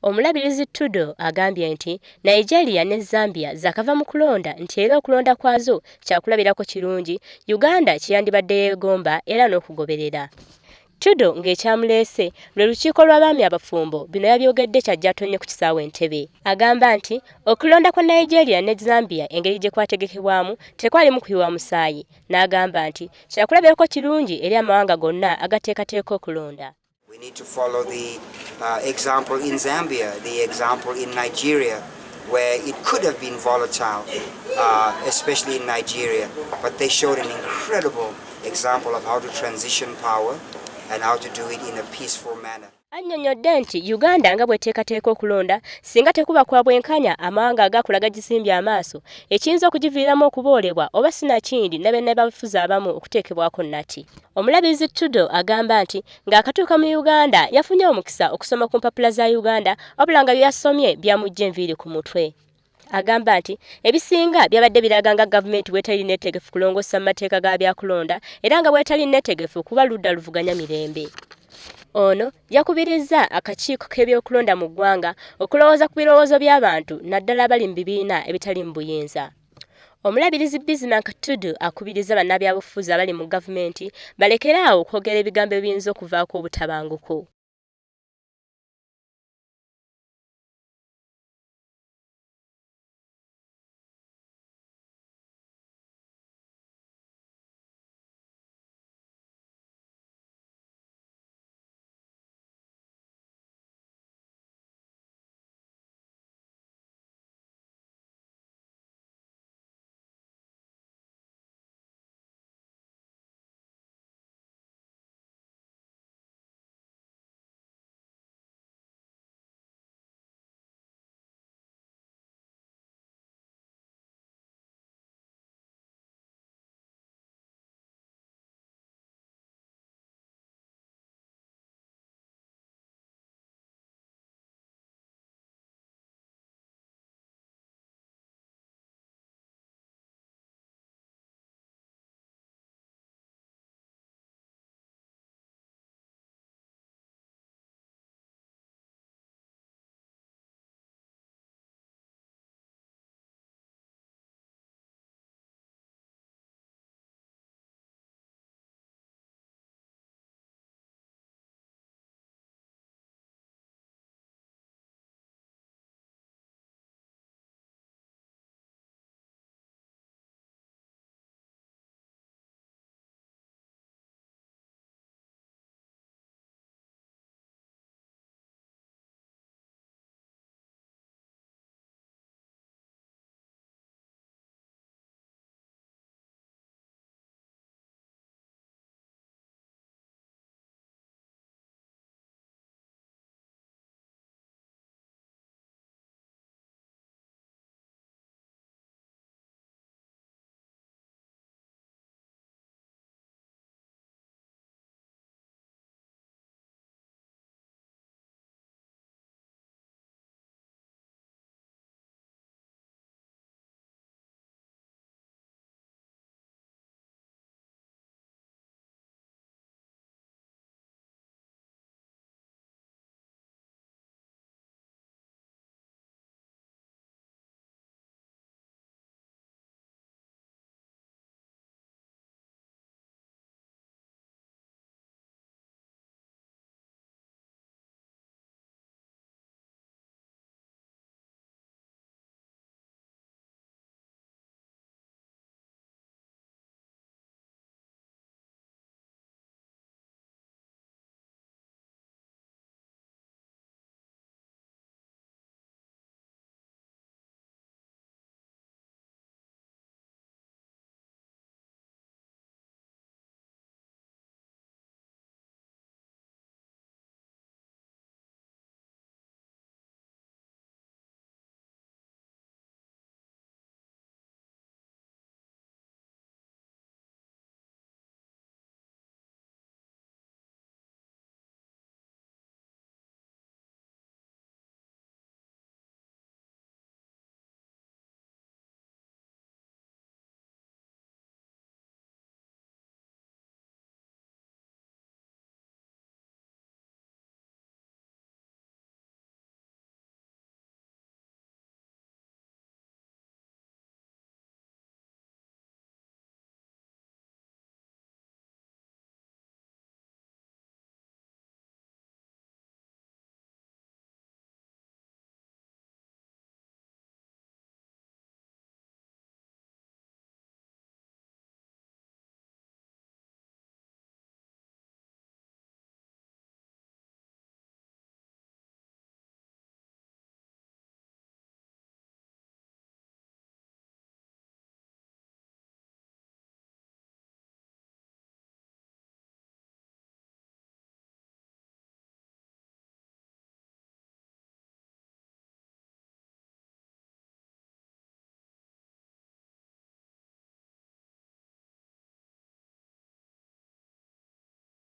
Omulabirizi Tudo agambye nti Nigeria ne Zambia zakava mu kulonda nti era okulonda kwazo kyakulabirako kirungi, Uganda kyeyandibadde yeegomba era n'okugoberera. Tudo ng'ekyamuleese lwe lukiiko lw'abaami abafumbo bino yabyogedde kyajjatonye ku kisaawe Entebbe. Agamba nti okulonda kwa Nigeria ne Zambia engeri gye kwategekebwamu tekwalimu kuyiwa musaayi, n'agamba nti kyakulabirako kirungi eri amawanga gonna agateekateeka okulonda. We need to follow the example in Zambia, the example in Nigeria, where it could have been volatile, especially in Nigeria, but they showed an incredible example of how to transition power and how to do it in a peaceful manner. Annyonnyodde nti Uganda nga bw'eteekateeka okulonda singa tekuba kwa bwenkanya amawanga agakula gagisimbye amaaso ekiyinza okugiviiramu okuboolebwa oba sinakindi ne bannabafuzi abamu okuteekebwako nnati. Omulabirizi Tudo agamba nti ng'akatuuka mu Uganda yafunye omukisa okusoma ku mpapula za Uganda wabula nga bye yasomye byamujja enviiri ku mutwe. Agamba nti ebisinga byabadde biraga nga gavumenti bwetali neetegefu kulongoosa mu mateeka ga byakulonda era nga bwetali neetegefu kuba ludda luvuganya mirembe. Ono yakubirizza akakiiko k'ebyokulonda mu ggwanga okulowooza ku birowoozo by'abantu naddala abali mu bibiina ebitali mu buyinza. Omulabirizi Bismarck Tudu akubiriza bannabyabufuzi abali mu gavumenti balekeraawo okwogera ebigambo ebiyinza okuvaako obutabanguko.